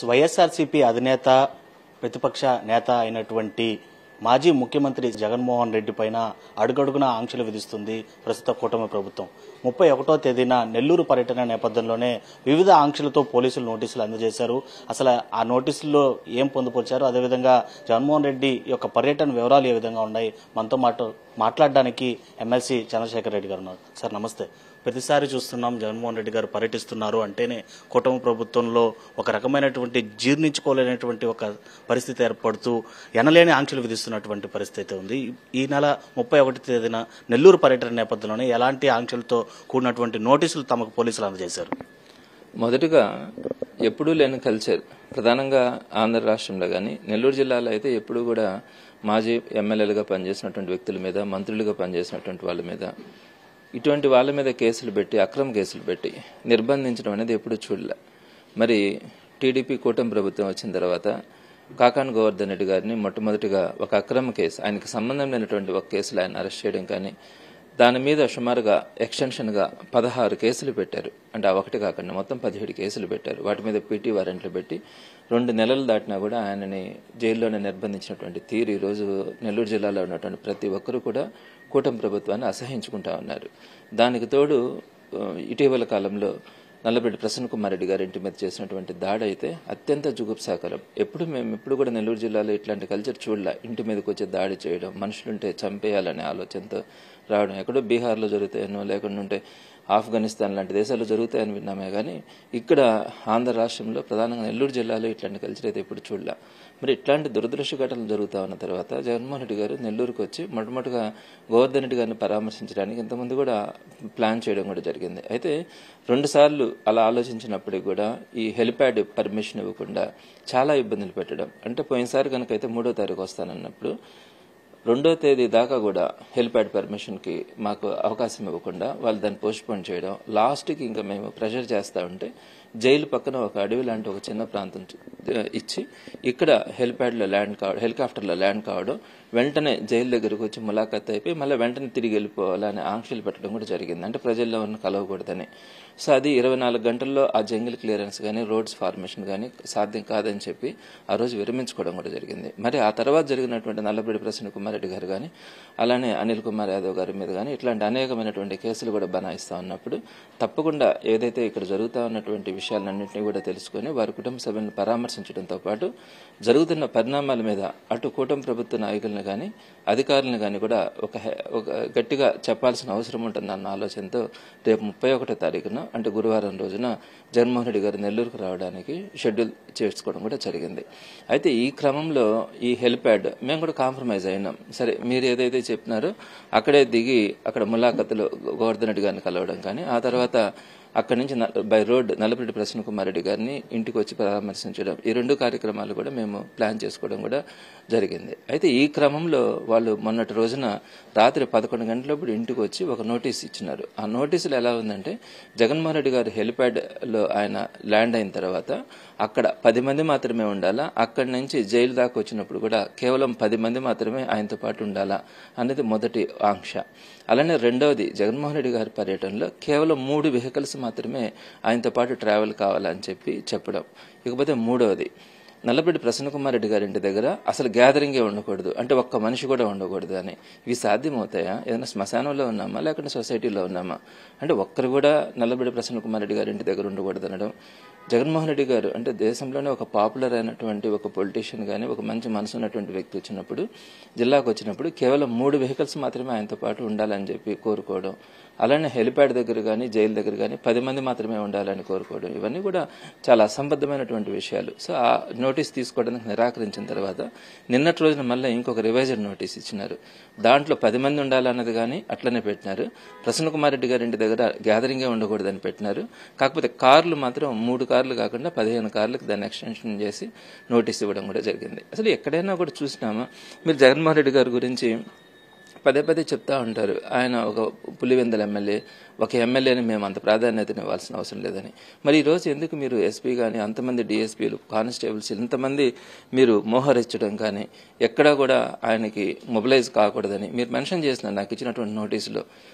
వైఎస్ఆర్సీపీ అధినేత ప్రతిపక్ష నేత అయినటువంటి మాజీ ముఖ్యమంత్రి జగన్మోహన్ రెడ్డి పైన అడుగడుగునా ఆంక్షలు విధిస్తుంది ప్రస్తుత కూటమి ప్రభుత్వం. 31వ తేదీన నెల్లూరు పర్యటన నేపథ్యంలోనే వివిధ ఆంక్షలతో పోలీసులు నోటీసులు అందజేశారు. అసలు ఆ నోటీసుల్లో ఏం పొందుపరిచారు, అదేవిధంగా జగన్మోహన్ రెడ్డి యొక్క పర్యటన వివరాలు ఏ విధంగా ఉన్నాయి, మనతో మాట్లాడడానికి ఎమ్మెల్సీ చంద్రశేఖర్ రెడ్డి గారు ఉన్నారు. సార్ నమస్తే. ప్రతిసారి చూస్తున్నాం జగన్మోహన్ రెడ్డి గారు పర్యటిస్తున్నారు అంటేనే కూటమి ప్రభుత్వంలో ఒక రకమైనటువంటి జీర్ణించుకోలేనటువంటి ఒక పరిస్థితి ఏర్పడుతూ ఎనలేని ఆంక్షలు విధిస్తున్నటువంటి పరిస్థితి ఉంది. ఈ నెల 31వ తేదీన నెల్లూరు పర్యటన నేపథ్యంలోనే ఎలాంటి ఆంక్షలతో కూడినటువంటి నోటీసులు తమకు పోలీసులు అందజేశారు? మొదటగా ఎప్పుడూ లేని కల్చర్ ప్రధానంగా ఆంధ్ర రాష్ట్రంలో కానీ నెల్లూరు జిల్లాలో అయితే ఎప్పుడూ కూడా మాజీ ఎమ్మెల్యేలుగా పనిచేసినటువంటి వ్యక్తుల మీద, మంత్రులుగా పనిచేసినటువంటి వాళ్ళ మీద, ఇటువంటి వాళ్ళ మీద కేసులు పెట్టి, అక్రమ కేసులు పెట్టి నిర్బంధించడం అనేది ఎప్పుడూ చూడలే. మరి టీడీపీ కూటమి ప్రభుత్వం వచ్చిన తర్వాత కాకాని గోవర్ధన్ రెడ్డి గారిని మొట్టమొదటిగా ఒక అక్రమ కేసు, ఆయనకు సంబంధం లేనటువంటి ఒక కేసులో ఆయన అరెస్ట్ చేయడం కానీ, దాని మీద సుమారుగా ఎక్స్టెన్షన్గా 16 కేసులు పెట్టారు. అంటే ఆ ఒకటి కాకుండా మొత్తం 17 కేసులు పెట్టారు. వాటి మీద పీటీ వారెంట్లు పెట్టి 2 నెలలు దాటినా కూడా ఆయనని జైల్లోనే నిర్బంధించినటువంటి తీరు ఈరోజు నెల్లూరు జిల్లాలో ఉన్నటువంటి ప్రతి ఒక్కరూ కూడా కూటమి ప్రభుత్వాన్ని అసహించుకుంటా ఉన్నారు. దానికి తోడు ఇటీవల కాలంలో నల్లబెడ్డి ప్రసన్న కుమార్ రెడ్డి గారి ఇంటి మీద చేసినటువంటి దాడి అయితే అత్యంత జుగుప్సాకరం. మేము ఎప్పుడు కూడా నెల్లూరు జిల్లాలో ఇట్లాంటి కల్చర్ చూడలే. ఇంటి మీదకి వచ్చి దాడి చేయడం, మనుషులుంటే చంపేయాలనే ఆలోచనతో రావడం. ఎక్కడో బీహార్లో జరుగుతాయనో లేకుంటే ఆఫ్ఘనిస్తాన్ లాంటి దేశాల్లో జరుగుతాయని విన్నామే కానీ ఇక్కడ ఆంధ్ర రాష్ట్రంలో ప్రధానంగా నెల్లూరు జిల్లాలో ఇట్లాంటి కల్చర్ అయితే ఎప్పుడు చూడలే. మరి ఇట్లాంటి దురదృష్ట ఘటనలు జరుగుతా ఉన్న తర్వాత జగన్మోహన్ రెడ్డి గారు నెల్లూరుకు వచ్చి మొట్టమొదటిగా గోవర్ధన్ రెడ్డి గారిని పరామర్శించడానికి ఇంతకుముందు కూడా ప్లాన్ చేయడం కూడా జరిగింది. అయితే 2 సార్లు అలా ఆలోచించినప్పటికీ కూడా ఈ హెలిప్యాడ్ పర్మిషన్ ఇవ్వకుండా చాలా ఇబ్బందులు పెట్టడం. అంటే పోయినసారి కనుకైతే 3వ తారీఖు వస్తానన్నప్పుడు 2వ తేదీ దాకా కూడా హెలిప్యాడ్ పర్మిషన్ కి మాకు అవకాశం ఇవ్వకుండా వాళ్ళు దాన్ని పోస్ట్ పోన్ చేయడం. లాస్ట్ కి ఇంకా మేము ప్రెషర్ చేస్తా ఉంటే జైలు పక్కన ఒక అడవి లాంటి ఒక చిన్న ప్రాంతం ఇచ్చి ఇక్కడ హెలికాప్టర్లో ల్యాండ్ కావడం, వెంటనే జైలు దగ్గరకు వచ్చి ములాఖాత్ అయిపోయి మళ్ళీ వెంటనే తిరిగి వెళ్ళిపోవాలని ఆంక్షలు పెట్టడం కూడా జరిగింది. అంటే ప్రజల్లో ఉన్న కలవకూడదని. సో అది 24 గంటల్లో ఆ జంగిల్ క్లియరెన్స్ కానీ, రోడ్స్ ఫార్మేషన్ కానీ సాధ్యం కాదని చెప్పి ఆ రోజు విరమించుకోవడం కూడా జరిగింది. మరి ఆ తర్వాత జరిగినటువంటి నల్లబెడ్డి ప్రసన్న కుమార్ రెడ్డి గారు కానీ, అలానే అనిల్ కుమార్ యాదవ్ గారి మీద కానీ ఇట్లాంటి అనేకమైనటువంటి కేసులు కూడా బనాయిస్తా ఉన్నప్పుడు తప్పకుండా ఏదైతే ఇక్కడ జరుగుతా ఉన్నటువంటి విషయాలన్నింటినీ కూడా తెలుసుకుని వారి కుటుంబ సభ్యులను పరామర్శించడంతో పాటు జరుగుతున్న పరిణామాల మీద అటు కూటమి ప్రభుత్వ నాయకులను కానీ అధికారులను కానీ కూడా ఒక గట్టిగా చెప్పాల్సిన అవసరం ఉంటుందన్న ఆలోచనతో రేపు 31వ తారీఖున అంటే గురువారం రోజున జగన్మోహన్ రెడ్డి గారు నెల్లూరుకు రావడానికి షెడ్యూల్ చేసుకోవడం కూడా జరిగింది. అయితే ఈ క్రమంలో ఈ హెలిప్యాడ్ మేము కూడా కాంప్రమైజ్ అయినాం. సరే మీరు ఏదైతే చెప్పినారో అక్కడే దిగి అక్కడ ములాఖతులో గోవర్ధన్ రెడ్డి గారిని కలవడం కానీ, ఆ తర్వాత అక్కడి నుంచి బై రోడ్ నల్లబెడ్డి ప్రసన్న కుమార్ రెడ్డి గారిని ఇంటికి వచ్చి పరామర్శించడం, ఈ 2 కార్యక్రమాలు కూడా మేము ప్లాన్ చేసుకోవడం కూడా జరిగింది. అయితే ఈ క్రమంలో వాళ్ళు మొన్నటి రోజున రాత్రి 11 గంటలప్పుడు ఇంటికి వచ్చి ఒక నోటీస్ ఇచ్చినారు. ఆ నోటీసులు ఎలా ఉందంటే జగన్మోహన్ రెడ్డి గారు హెలిప్యాడ్ లో ఆయన ల్యాండ్ అయిన తర్వాత అక్కడ 10 మంది మాత్రమే ఉండాలా, అక్కడి నుంచి జైలు దాకా వచ్చినప్పుడు కూడా కేవలం 10 మంది మాత్రమే ఆయనతో పాటు ఉండాలా అనేది మొదటి ఆంక్ష. అలానే రెండవది జగన్మోహన్ రెడ్డి గారి పర్యటనలో కేవలం 3 వెహికల్స్ మాత్రమే ఆయనతో పాటు ట్రావెల్ కావాలని చెప్పడం. ఇకపోతే మూడవది నల్లబెడ్డి ప్రసన్న కుమార్ రెడ్డి గారి ఇంటి దగ్గర అసలు గ్యాదరింగే ఉండకూడదు, అంటే ఒక్క మనిషి కూడా ఉండకూడదు అని. ఇవి సాధ్యమవుతాయా? ఏదైనా శ్మశానంలో ఉన్నామా లేకుంటే సొసైటీలో ఉన్నామా? అంటే ఒక్కరు కూడా నల్లబెడ్డి ప్రసన్న కుమార్ రెడ్డి గారి ఇంటి దగ్గర ఉండకూడదు అనడం. జగన్మోహన్ రెడ్డి గారు అంటే దేశంలోనే ఒక పాపులర్ అయినటువంటి ఒక పొలిటీషియన్ కానీ, ఒక మంచి మనసు ఉన్నటువంటి వ్యక్తి వచ్చినప్పుడు, జిల్లాకు వచ్చినప్పుడు కేవలం 3 వెహికల్స్ మాత్రమే ఆయనతో పాటు ఉండాలని చెప్పి కోరుకోవడం. అలానే హెలిప్యాడ్ దగ్గర కానీ, జైలు దగ్గర కానీ 10 మంది మాత్రమే ఉండాలని కోరుకోవడం. ఇవన్నీ కూడా చాలా అసంబద్ధమైనటువంటి విషయాలు. సో ఆ నోటీస్ తీసుకోవడానికి నిరాకరించిన తర్వాత నిన్నటి రోజున మళ్ళీ ఇంకొక రివైజర్ నోటీస్ ఇచ్చినారు. దాంట్లో 10 మంది ఉండాలన్నది కానీ అట్లనే పెట్టినారు. ప్రసన్న కుమార్ రెడ్డి గారి ఇంటి దగ్గర గ్యాదరింగే ఉండకూడదని పెట్టినారు. కాకపోతే కార్లు మాత్రం 3 కార్లు కాకుండా 15 కార్లకు దాన్ని ఎక్స్టెన్షన్ చేసి నోటీస్ ఇవ్వడం కూడా జరిగింది. అసలు ఎక్కడైనా కూడా చూసినామా మీరు జగన్మోహన్ రెడ్డి గారి గురించి పదే పదే చెప్తా ఉంటారు ఆయన ఒక పులివెందుల ఎమ్మెల్యే, ఒక ఎమ్మెల్యేని మేము అంత ప్రాధాన్యతని ఇవ్వాల్సిన అవసరం లేదని. మరి ఈరోజు ఎందుకు మీరు ఎస్పీ కానీ అంతమంది డిఎస్పీలు, కానిస్టేబుల్స్ ఇంతమంది మీరు మోహరించడం కానీ ఎక్కడా కూడా ఆయనకి మొబిలైజ్ కాకూడదని మీరు మెన్షన్ చేసిన నాకు ఇచ్చినటువంటి నోటీసులో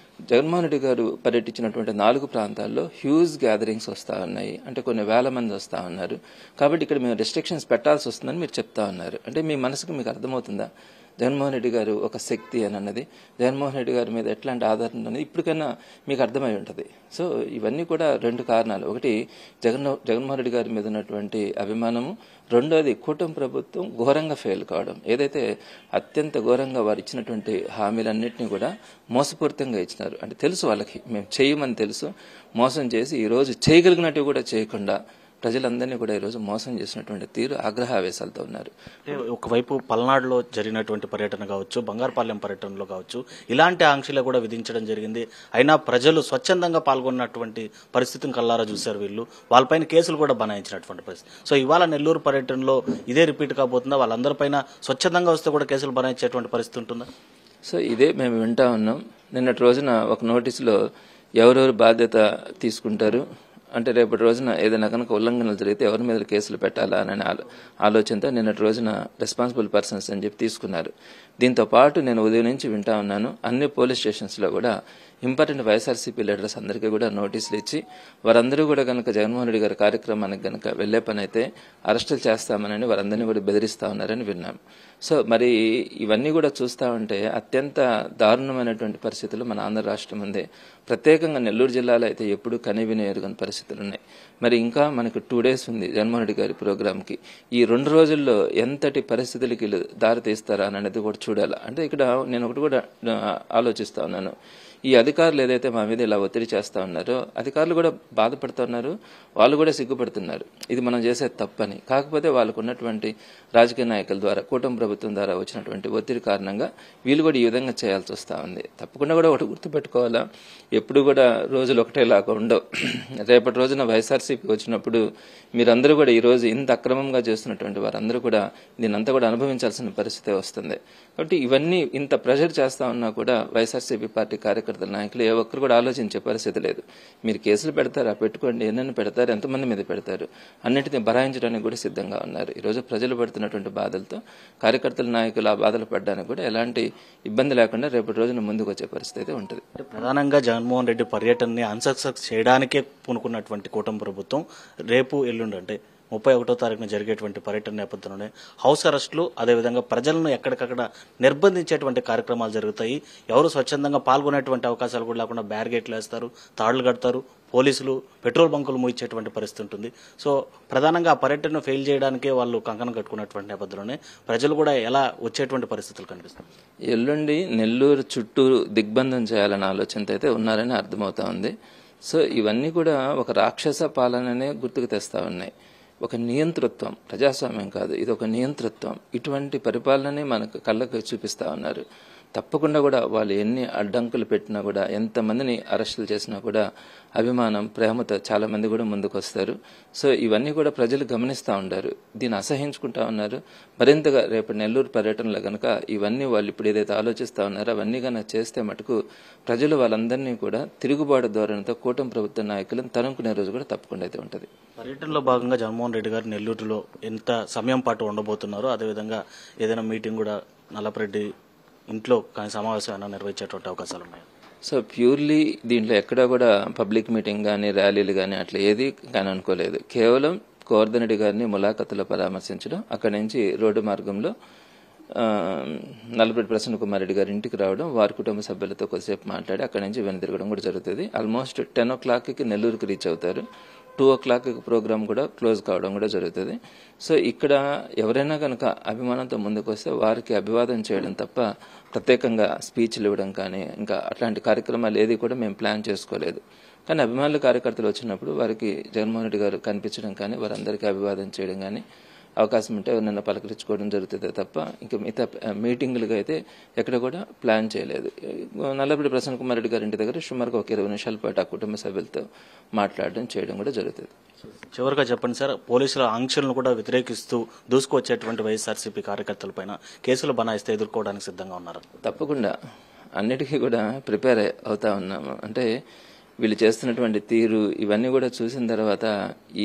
జగన్మోహన్ రెడ్డి గారు పర్యటించినటువంటి 4 ప్రాంతాల్లో హ్యూజ్ గ్యాదరింగ్స్ వస్తూ ఉన్నాయి. అంటే కొన్ని వేల మంది వస్తూ ఉన్నారు. కాబట్టి ఇక్కడ మేము రెస్ట్రిక్షన్స్ పెట్టాల్సి వస్తుందని మీరు చెప్తా ఉన్నారు. అంటే మీ మనసుకు మీకు అర్థమవుతుందా జగన్మోహన్ రెడ్డి గారు ఒక శక్తి అని అన్నది, జగన్మోహన్ రెడ్డి గారి మీద ఎట్లాంటి ఆధారం అనేది ఇప్పటికైనా మీకు అర్థమై ఉంటుంది. సో ఇవన్నీ కూడా 2 కారణాలు. ఒకటి జగన్మోహన్ రెడ్డి గారి మీద ఉన్నటువంటి అభిమానము, రెండోది కూటమి ప్రభుత్వం ఘోరంగా ఫెయిల్ కావడం. ఏదైతే అత్యంత ఘోరంగా వారు ఇచ్చినటువంటి హామీలన్నింటినీ కూడా మోసపూరితంగా ఇచ్చినారు. అంటే తెలుసు వాళ్ళకి మేము చేయమని తెలుసు, మోసం చేసి ఈరోజు చేయగలిగినట్టు కూడా చేయకుండా ప్రజలందరినీ కూడా ఈరోజు మోసం చేసినటువంటి తీరు ఆగ్రహావేశాలతో ఉన్నారు. ఒకవైపు పల్నాడులో జరిగినటువంటి పర్యటన కావచ్చు, బంగారుపాలెం పర్యటనలో కావచ్చు, ఇలాంటి ఆంక్షలు కూడా విధించడం జరిగింది. అయినా ప్రజలు స్వచ్ఛందంగా పాల్గొన్నటువంటి పరిస్థితిని కల్లారా చూశారు వీళ్ళు. వాళ్ళపైన కేసులు కూడా బనాయించినటువంటి పరిస్థితి. సో ఇవాళ నెల్లూరు పర్యటనలో ఇదే రిపీట్ కాబోతుందా? వాళ్ళందరిపైన స్వచ్ఛందంగా వస్తే కూడా కేసులు బనాయించేటువంటి పరిస్థితి ఉంటుందా? సో ఇదే మేము వింటా ఉన్నాం. నిన్నటి రోజున ఒక నోటీసులో ఎవరెవరు బాధ్యత తీసుకుంటారు అంటే రేపటి రోజున ఏదైనా కనుక ఉల్లంఘనలు జరిగితే ఎవరి మీద కేసులు పెట్టాలా అనే ఆలోచనతో నిన్నటి రోజున రెస్పాన్సిబుల్ పర్సన్స్ అని చెప్పి తీసుకున్నారు. దీంతో పాటు నేను ఉదయం నుంచి వింటా ఉన్నాను, అన్ని పోలీస్ స్టేషన్స్లో కూడా ఇంపార్టెంట్ వైఎస్ఆర్సీపీ లీడర్స్ అందరికీ కూడా నోటీసులు ఇచ్చి వారందరూ కూడా కనుక జగన్మోహన్ రెడ్డి గారి కార్యక్రమానికి కనుక వెళ్లే పని అయితే అరెస్టులు చేస్తామని వారందరినీ కూడా బెదిరిస్తా ఉన్నారని విన్నాం. సో మరి ఇవన్నీ కూడా చూస్తూ ఉంటే అత్యంత దారుణమైనటువంటి పరిస్థితులు మన ఆంధ్ర రాష్ట్రం ఉంది. ప్రత్యేకంగా నెల్లూరు జిల్లాలో అయితే ఎప్పుడు కనివిని ఎరుగని పరిస్థితులు ఉన్నాయి. మరి ఇంకా మనకు 2 days ఉంది జగన్మోహన్ రెడ్డి గారి ప్రోగ్రామ్కి. ఈ 2 రోజుల్లో ఎంతటి పరిస్థితులకి దారి తీస్తారా అనేది కూడా చూడాలి. అంటే ఇక్కడ నేను ఒకటి కూడా ఆలోచిస్తా ఉన్నాను, ఈ అధికారులు ఏదైతే మా మీద ఇలా ఒత్తిడి చేస్తా ఉన్నారో అధికారులు కూడా బాధపడుతున్నారు, వాళ్ళు కూడా సిగ్గుపడుతున్నారు ఇది మనం చేసే తప్పని. కాకపోతే వాళ్ళకు ఉన్నటువంటి రాజకీయ నాయకుల ద్వారా, కూటమి ప్రభుత్వం ద్వారా వచ్చినటువంటి ఒత్తిడి కారణంగా వీళ్ళు కూడా ఈ విధంగా చేయాల్సి వస్తూ ఉంది. తప్పకుండా కూడా ఒకటి గుర్తుపెట్టుకోవాలా, ఎప్పుడు కూడా రోజులు ఒకటేలాగా ఉండవు. రేపటి రోజున వైఎస్ఆర్సీపీ వచ్చినప్పుడు మీరందరూ కూడా ఈ రోజు ఇంత అక్రమంగా చేస్తున్నటువంటి వారందరూ కూడా దీనంతా కూడా అనుభవించాల్సిన పరిస్థితి వస్తుంది. కాబట్టి ఇవన్నీ ఇంత ప్రెషర్ చేస్తా ఉన్నా కూడా వైఎస్ఆర్సీపీ పార్టీ కార్యకర్తల నాయకులు ఏ ఒక్కరు కూడా ఆలోచించే పరిస్థితి లేదు. మీరు కేసులు పెడతారా, పెట్టుకోండి, ఎన్నెన్ని పెడతారు, ఎంతమంది మీద పెడతారు, అన్నిటిని బరాయించడానికి కూడా సిద్ధంగా ఉన్నారు. ఈరోజు ప్రజలు పడుతున్నటువంటి బాధలతో కార్యకర్తల నాయకులు ఆ బాధలు పడడానికి కూడా ఎలాంటి ఇబ్బంది లేకుండా రేపటి రోజున ముందుకు వచ్చే పరిస్థితి అయితే ఉంటుంది. ప్రధానంగా జగన్మోహన్ రెడ్డి పర్యటనని అన్సక్సెస్ చేయడానికే పూనుకున్నటువంటి కూటమి ప్రభుత్వం రేపు ఎల్లుండి అంటే 31వ తారీఖున జరిగేటువంటి పర్యటన నేపథ్యంలోనే హౌస్ అరెస్టులు, అదేవిధంగా ప్రజలను ఎక్కడికక్కడ నిర్బంధించేటువంటి కార్యక్రమాలు జరుగుతాయి. ఎవరు స్వచ్ఛందంగా పాల్గొనేటువంటి అవకాశాలు కూడా లేకుండా బ్యారిగేట్లు వేస్తారు, తాళ్లు కడతారు, పోలీసులు పెట్రోల్ బంకులు మూయించేటువంటి పరిస్థితి ఉంటుంది. సో ప్రధానంగా ఆ పర్యటన ఫెయిల్ చేయడానికే వాళ్ళు కంకణం కట్టుకున్నటువంటి నేపథ్యంలోనే ప్రజలు కూడా ఎలా వచ్చేటువంటి పరిస్థితులు కనిపిస్తాయి. ఎల్లుండి నెల్లూరు చుట్టూ దిగ్బంధం చేయాలనే ఆలోచనతో అయితే ఉన్నారని అర్థమవుతా ఉంది. సో ఇవన్నీ కూడా ఒక రాక్షస పాలననే గుర్తుకు తెస్తా ఉన్నాయి. ఒక నియంతృత్వం, ప్రజాస్వామ్యం కాదు, ఇది ఒక నియంతృత్వం. ఇటువంటి పరిపాలనని మనకు కళ్ళకు చూపిస్తా ఉన్నారు. తప్పకుండా కూడా వాళ్ళు ఎన్ని అడ్డంకులు పెట్టినా కూడా, ఎంతమందిని అరెస్టులు చేసినా కూడా అభిమానం, ప్రేమతో చాలా మంది కూడా ముందుకు వస్తారు. సో ఇవన్నీ కూడా ప్రజలు గమనిస్తూ ఉంటారు, దీన్ని అసహించుకుంటా ఉన్నారు. మరింతగా రేపు నెల్లూరు పర్యటనలో కనుక ఇవన్నీ వాళ్ళు ఇప్పుడు ఏదైతే ఆలోచిస్తా ఉన్నారో అవన్నీ కనుక చేస్తే మటుకు ప్రజలు వాళ్ళందరినీ కూడా తిరుగుబాటు ధోరణితో కూటమి ప్రభుత్వ నాయకులను తరుముకునే రోజు కూడా తప్పకుండా అయితే ఉంటుంది. పర్యటనలో భాగంగా జగన్మోహన్ రెడ్డి గారు నెల్లూరులో ఎంత సమయం పాటు ఉండబోతున్నారో, అదేవిధంగా ఏదైనా మీటింగ్ కూడా నల్లపరెడ్డి ఇంట్లో కానీ సమావేశం అయినా నిర్వహించేటువంటి అవకాశాలు ఉన్నాయి. సో ప్యూర్లీ దీంట్లో ఎక్కడా కూడా పబ్లిక్ మీటింగ్ కానీ ర్యాలీలు కానీ అట్లా ఏది కానీ అనుకోలేదు. కేవలం గోవర్ధన్ రెడ్డి గారిని ములాఖతులో పరామర్శించడం, అక్కడి నుంచి రోడ్డు మార్గంలో నల్లపరెడ్డి ప్రసన్న కుమార్ రెడ్డి గారి ఇంటికి రావడం, వారి కుటుంబ సభ్యులతో కొద్దిసేపు మాట్లాడి అక్కడి నుంచి వెనుదిరగడం కూడా జరుగుతుంది. ఆల్మోస్ట్ 10 o'clockకి నెల్లూరుకి రీచ్ అవుతారు. 2 o'clockకి ప్రోగ్రామ్ కూడా క్లోజ్ కావడం కూడా జరుగుతుంది. సో ఇక్కడ ఎవరైనా కనుక అభిమానంతో ముందుకు వస్తే వారికి అభివాదం చేయడం తప్ప ప్రత్యేకంగా స్పీచ్లు ఇవ్వడం కానీ ఇంకా అట్లాంటి కార్యక్రమాలు ఏది కూడా మేము ప్లాన్ చేసుకోలేదు. కానీ అభిమానుల కార్యకర్తలు వచ్చినప్పుడు వారికి జగన్మోహన్ రెడ్డి గారు కనిపించడం కానీ, వారందరికీ అభివాదం చేయడం కానీ, అవకాశం ఉంటే ఎవరినైనా పలకరించుకోవడం జరుగుతుంది తప్ప ఇంకా మిగతా మీటింగులుగా అయితే ఎక్కడ కూడా ప్లాన్ చేయలేదు. నల్లపరెడ్డి ప్రసన్న కుమార్ రెడ్డి గారి ఇంటి దగ్గర సుమారుగా ఒక 20 నిమిషాల పాటు ఆ కుటుంబ సభ్యులతో మాట్లాడడం చేయడం కూడా జరుగుతుంది. చివరిగా చెప్పండి సార్, పోలీసుల ఆంక్షలను కూడా వ్యతిరేకిస్తూ దూసుకొచ్చేటువంటి వైఎస్ఆర్సీపీ కార్యకర్తలపైన కేసులు బనాయిస్తే ఎదుర్కోవడానికి సిద్ధంగా ఉన్నారు? తప్పకుండా అన్నిటికీ కూడా ప్రిపేర్ అవుతా ఉన్నాము. అంటే వీళ్ళు చేస్తున్నటువంటి తీరు ఇవన్నీ కూడా చూసిన తర్వాత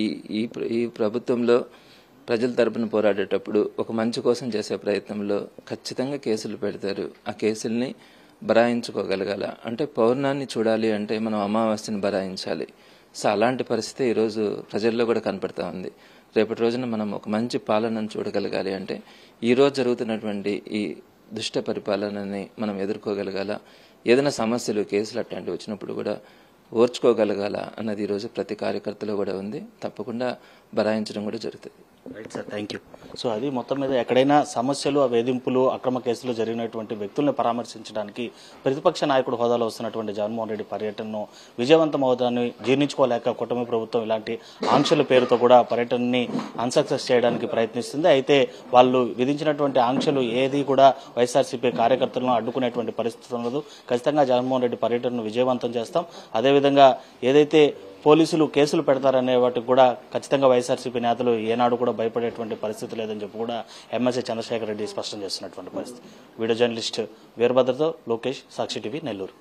ఈ ప్రభుత్వంలో ప్రజల తరపున పోరాడేటప్పుడు ఒక మంచి కోసం చేసే ప్రయత్నంలో ఖచ్చితంగా కేసులు పెడతారు. ఆ కేసుల్ని బరాయించుకోగలగాల. అంటే పౌర్ణాన్ని చూడాలి అంటే మనం అమావాస్యని బరాయించాలి. సో అలాంటి పరిస్థితి ఈరోజు ప్రజల్లో కూడా కనపడతా ఉంది. రేపటి రోజున మనం ఒక మంచి పాలనను చూడగలగాలి అంటే ఈ రోజు జరుగుతున్నటువంటి ఈ దుష్ట పరిపాలనని మనం ఎదుర్కోగలగాల. ఏదైనా సమస్యలు కేసులు అట్లాంటివి వచ్చినప్పుడు కూడా ఓర్చుకోగలగాల అన్నది ఈరోజు ప్రతి కార్యకర్తలో కూడా ఉంది. తప్పకుండా బరాయించడం కూడా జరుగుతుంది. Right sir, thank you. So అది మొత్తం మీద ఎక్కడైనా సమస్యలు, వేధింపులు, అక్రమ కేసులు జరిగినటువంటి వ్యక్తుల్ని పరామర్శించడానికి ప్రతిపక్ష నాయకుడు హోదాలో వస్తున్నటువంటి జగన్మోహన్ రెడ్డి పర్యటనను విజయవంతం అవుతాన్ని జీర్ణించుకోలేక కూటమి ప్రభుత్వం ఇలాంటి ఆంక్షల పేరుతో కూడా పర్యటనని అన్సక్సెస్ చేయడానికి ప్రయత్నిస్తుంది. అయితే వాళ్ళు విధించినటువంటి ఆంక్షలు ఏది కూడా వైఎస్ఆర్సీపీ కార్యకర్తలను అడ్డుకునేటువంటి పరిస్థితి ఉండదు. ఖచ్చితంగా జగన్మోహన్ రెడ్డి పర్యటనను విజయవంతం చేస్తాం. అదేవిధంగా ఏదైతే పోలీసులు కేసులు పెడతారనే వాటికి కూడా ఖచ్చితంగా వైఎస్ఆర్సీపీ నేతలు ఏనాడు కూడా భయపడేటువంటి పరిస్థితి లేదని చెప్పి కూడా ఎమ్మెల్సీ చంద్రశేఖర్ రెడ్డి స్పష్టం చేస్తున్నటువంటి పరిస్థితి. వీడియో జర్నలిస్ట్ వీరభద్రతో లోకేష్, సాక్షి టీవీ, నెల్లూరు.